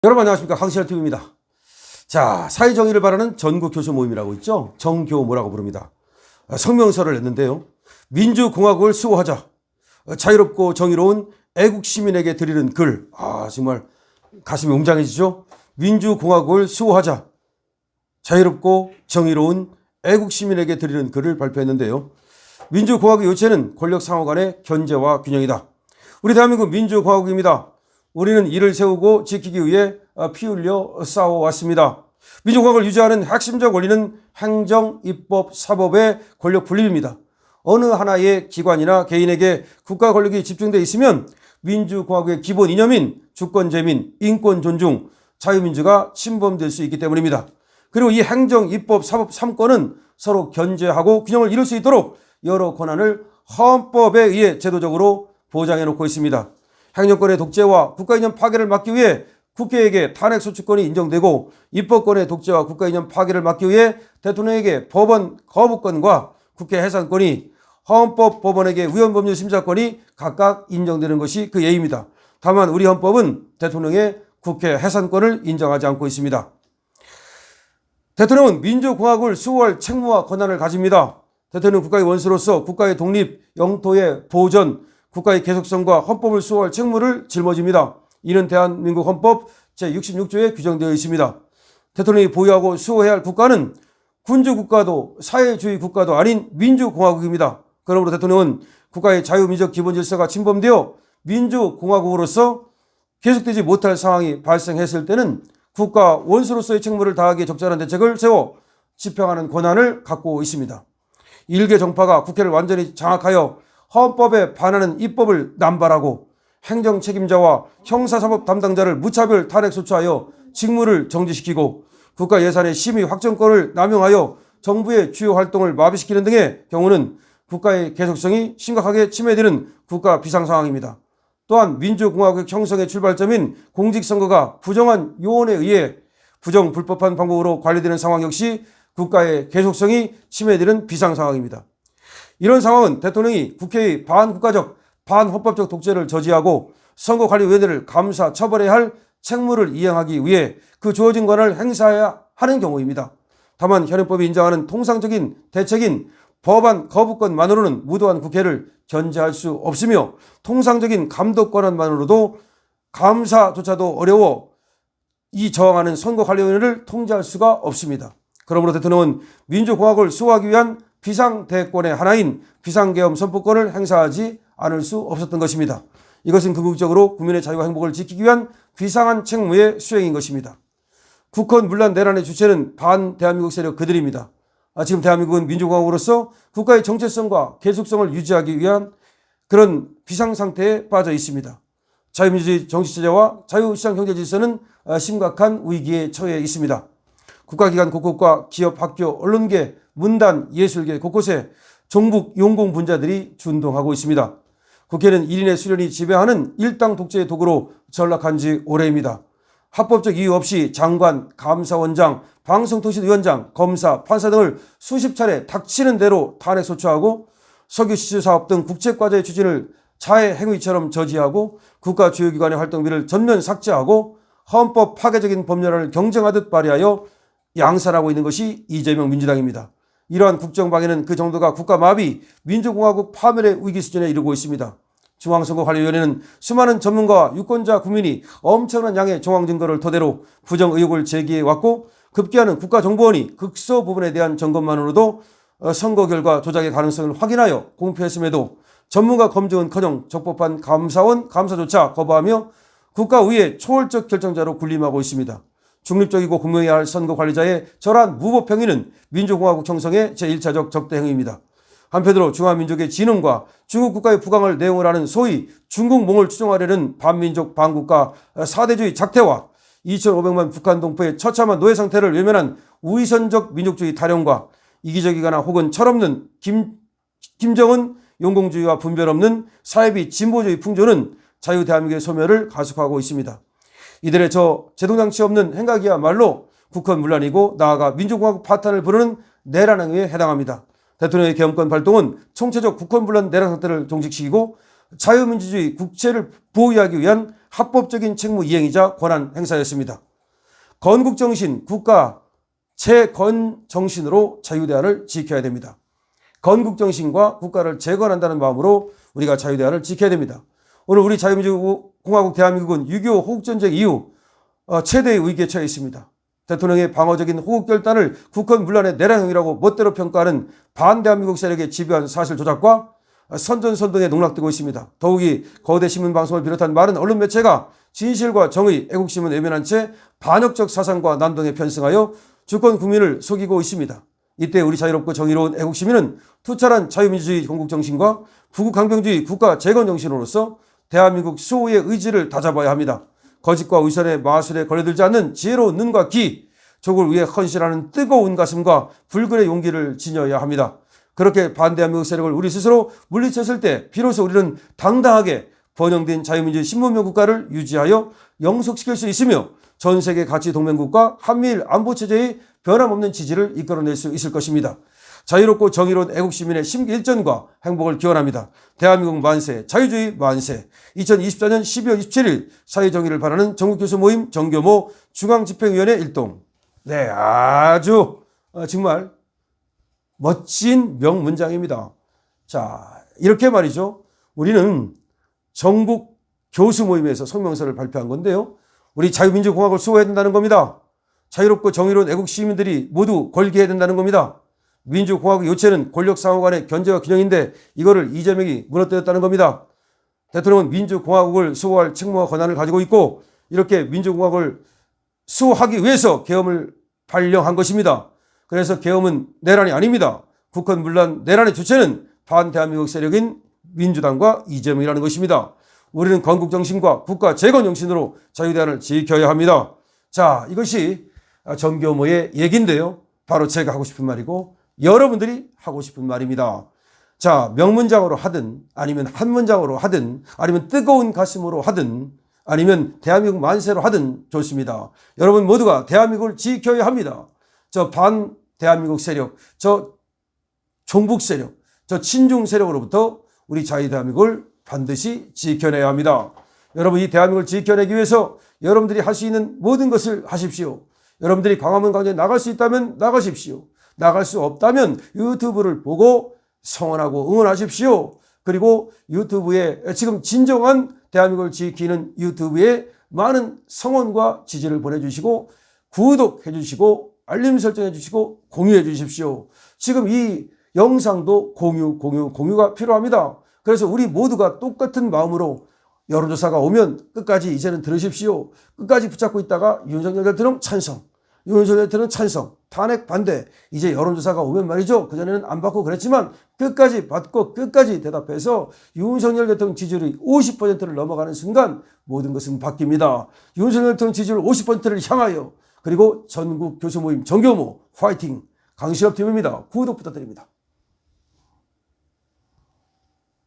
여러분 안녕하십니까, 강신할TV입니다. 자, 사회정의를 바라는 전국교수 모임이라고 있죠. 정교모라고 부릅니다. 성명서를 냈는데요. 민주공화국을 수호하자, 자유롭고 정의로운 애국시민에게 드리는 글. 정말 가슴이 웅장해지죠. 민주공화국을 수호하자, 자유롭고 정의로운 애국시민에게 드리는 글을 발표했는데요. 민주공화국의 요체는 권력상호 간의 견제와 균형이다. 우리 대한민국 민주공화국입니다. 우리는 이를 세우고 지키기 위해 피 흘려 싸워왔습니다. 민주공화국을 유지하는 핵심적 원리는 행정, 입법, 사법의 권력 분립입니다. 어느 하나의 기관이나 개인에게 국가 권력이 집중되어 있으면 민주공화국의 기본 이념인 주권재민, 인권 존중, 자유민주가 침범될 수 있기 때문입니다. 그리고 이 행정, 입법, 사법 3권은 서로 견제하고 균형을 이룰 수 있도록 여러 권한을 헌법에 의해 제도적으로 보장해 놓고 있습니다. 행정권의 독재와 국가이념 파괴를 막기 위해 국회에게 탄핵소추권이 인정되고, 입법권의 독재와 국가이념 파괴를 막기 위해 대통령에게 법원 거부권과 국회 해산권이, 헌법 법원에게 위헌법률 심사권이 각각 인정되는 것이 그 예입니다. 다만 우리 헌법은 대통령의 국회 해산권을 인정하지 않고 있습니다. 대통령은 민주공화국을 수호할 책무와 권한을 가집니다. 대통령은 국가의 원수로서 국가의 독립, 영토의 보전, 국가의 계속성과 헌법을 수호할 책무를 짊어집니다. 이는 대한민국 헌법 제66조에 규정되어 있습니다. 대통령이 보유하고 수호해야 할 국가는 군주국가도 사회주의 국가도 아닌 민주공화국입니다. 그러므로 대통령은 국가의 자유민주적 기본질서가 침범되어 민주공화국으로서 계속되지 못할 상황이 발생했을 때는 국가 원수로서의 책무를 다하기에 적절한 대책을 세워 집행하는 권한을 갖고 있습니다. 일개 정파가 국회를 완전히 장악하여 헌법에 반하는 입법을 남발하고 행정 책임자와 형사사법 담당자를 무차별 탄핵소추하여 직무를 정지시키고 국가 예산의 심의 확정권을 남용하여 정부의 주요 활동을 마비시키는 등의 경우는 국가의 계속성이 심각하게 침해되는 국가 비상상황입니다. 또한 민주공화국 형성의 출발점인 공직선거가 부정한 요원에 의해 부정불법한 방법으로 관리되는 상황 역시 국가의 계속성이 침해되는 비상상황입니다. 이런 상황은 대통령이 국회의 반국가적, 반헌법적 독재를 저지하고 선거관리위원회를 감사, 처벌해야 할 책무를 이행하기 위해 그 주어진 권한을 행사해야 하는 경우입니다. 다만 현행법이 인정하는 통상적인 대책인 법안 거부권만으로는 무도한 국회를 견제할 수 없으며, 통상적인 감독 권한만으로도 감사조차도 어려워 이 저항하는 선거관리위원회를 통제할 수가 없습니다. 그러므로 대통령은 민주공화국을 수호하기 위한 비상대권의 하나인 비상계엄 선포권을 행사하지 않을 수 없었던 것입니다. 이것은 궁극적으로 국민의 자유와 행복을 지키기 위한 비상한 책무의 수행인 것입니다. 국헌 문란 내란의 주체는 반대한민국 세력 그들입니다. 지금 대한민국은 민주공화국으로서 국가의 정체성과 계속성을 유지하기 위한 그런 비상상태에 빠져 있습니다. 자유민주주의 정치체제와 자유시장 경제질서는 심각한 위기에 처해 있습니다. 국가기관 곳곳과 기업, 학교, 언론계, 문단, 예술계 곳곳에 종북 용공분자들이 준동하고 있습니다. 국회는 1인의 수련이 지배하는 일당 독재의 도구로 전락한 지 오래입니다. 합법적 이유 없이 장관, 감사원장, 방송통신위원장, 검사, 판사 등을 수십 차례 닥치는 대로 탄핵소추하고 석유시추사업 등 국책과제의 추진을 자해 행위처럼 저지하고 국가 주요기관의 활동비를 전면 삭제하고 헌법 파괴적인 법률안을 경쟁하듯 발의하여 양산하고 있는 것이 이재명 민주당입니다. 이러한 국정방해는 그 정도가 국가마비, 민주공화국 파멸의 위기 수준에 이르고 있습니다. 중앙선거관리위원회는 수많은 전문가와 유권자 국민이 엄청난 양의 정황 증거를 토대로 부정 의혹을 제기해왔고, 급기야는 국가정보원이 극소 부분에 대한 점검만으로도 선거 결과 조작의 가능성을 확인하여 공표했음에도 전문가 검증은커녕 적법한 감사원 감사조차 거부하며 국가위의 초월적 결정자로 군림하고 있습니다. 중립적이고 공명해야 할 선거관리자의 절한 무법행위는 민주공화국 형성의 제1차적 적대 행위입니다. 한편으로 중화민족의 진흥과 중국 국가의 부강을 내용을 하는 소위 중국몽을 추종하려는 반민족 반국가 사대주의 작태와 2,500만 북한 동포의 처참한 노예 상태를 외면한 우위선적 민족주의 타령과 이기적이거나 혹은 철없는 김정은 용공주의와 분별 없는 사회비 진보주의 풍조는 자유 대한민국의 소멸을 가속화하고 있습니다. 이들의 저 제동장치 없는 행각이야말로 국헌 문란이고 나아가 민주공화국 파탄을 부르는 내란 행위에 해당합니다. 대통령의 계엄권 발동은 총체적 국헌 분란 내란 상태를 종식시키고 자유민주주의 국체를 보호하기 위한 합법적인 책무 이행이자 권한 행사였습니다. 건국정신, 국가 재건정신으로 자유대안을 지켜야 됩니다. 건국정신과 국가를 재건한다는 마음으로 우리가 자유대안을 지켜야 됩니다. 오늘 우리 자유민주공화국 대한민국은 6.25 호국전쟁 이후 최대의 위기에 처해 있습니다. 대통령의 방어적인 호국 결단을 국헌 문란의 내란행위라고 멋대로 평가하는 반대한민국 세력의 집요한 사실 조작과 선전선동에 농락되고 있습니다. 더욱이 거대 신문방송을 비롯한 많은 언론 매체가 진실과 정의, 애국심은 외면한 채 반역적 사상과 난동에 편승하여 주권 국민을 속이고 있습니다. 이때 우리 자유롭고 정의로운 애국시민은 투철한 자유민주주의 건국정신과 부국강병주의 국가 재건정신으로서 대한민국 수호의 의지를 다잡아야 합니다. 거짓과 위선의 마술에 걸려들지 않는 지혜로운 눈과 귀, 족을 위해 헌신하는 뜨거운 가슴과 불굴의 용기를 지녀야 합니다. 그렇게 반대한민국 세력을 우리 스스로 물리쳤을 때 비로소 우리는 당당하게 번영된 자유민주주의 신문명 국가를 유지하여 영속시킬 수 있으며 전 세계 가치 동맹국과 한미일 안보체제의 변함없는 지지를 이끌어낼 수 있을 것입니다. 자유롭고 정의로운 애국시민의 심기일전과 행복을 기원합니다. 대한민국 만세, 자유주의 만세. 2024년 12월 27일 사회정의를 바라는 전국교수 모임 정교모 중앙집행위원회 일동. 네, 아주 정말 멋진 명문장입니다. 자, 이렇게 말이죠. 우리는 전국 교수 모임에서 성명서를 발표한 건데요. 우리 자유민주공화국을 수호해야 된다는 겁니다. 자유롭고 정의로운 애국 시민들이 모두 걸기해야 된다는 겁니다. 민주공화국의 요체는 권력상호 간의 견제와 균형인데 이거를 이재명이 무너뜨렸다는 겁니다. 대통령은 민주공화국을 수호할 책무와 권한을 가지고 있고 이렇게 민주공화국을 수호하기 위해서 계엄을 발령한 것입니다. 그래서 계엄은 내란이 아닙니다. 국헌 문란 내란의 주체는 반대한민국 세력인 민주당과 이재명이라는 것입니다. 우리는 건국정신과 국가 재건정신으로 자유대안을 지켜야 합니다. 자, 이것이 정교모의 얘기인데요. 바로 제가 하고 싶은 말이고 여러분들이 하고 싶은 말입니다. 자, 명문장으로 하든 아니면 한 문장으로 하든 아니면 뜨거운 가슴으로 하든 아니면 대한민국 만세로 하든 좋습니다. 여러분 모두가 대한민국을 지켜야 합니다. 저 반대한민국 세력, 저 종북 세력, 저 친중 세력으로부터 우리 자유대한민국을 반드시 지켜내야 합니다. 여러분 이 대한민국을 지켜내기 위해서 여러분들이 할 수 있는 모든 것을 하십시오. 여러분들이 광화문 광장에 나갈 수 있다면 나가십시오. 나갈 수 없다면 유튜브를 보고 성원하고 응원하십시오. 그리고 유튜브에 지금 진정한 대한민국을 지키는 유튜브에 많은 성원과 지지를 보내주시고 구독해 주시고 알림 설정해 주시고 공유해 주십시오. 지금 이 영상도 공유가 필요합니다. 그래서 우리 모두가 똑같은 마음으로 여론조사가 오면 끝까지 이제는 들으십시오. 끝까지 붙잡고 있다가 윤석열 대통령 찬성, 윤석열 대통령 찬성, 탄핵 반대. 이제 여론조사가 오면 말이죠. 그전에는 안 받고 그랬지만 끝까지 받고 끝까지 대답해서 윤석열 대통령 지지율이 50%를 넘어가는 순간 모든 것은 바뀝니다. 윤석열 대통령 지지율 50%를 향하여 그리고 전국 교수 모임 정교모 화이팅 강실업 팀입니다. 구독 부탁드립니다.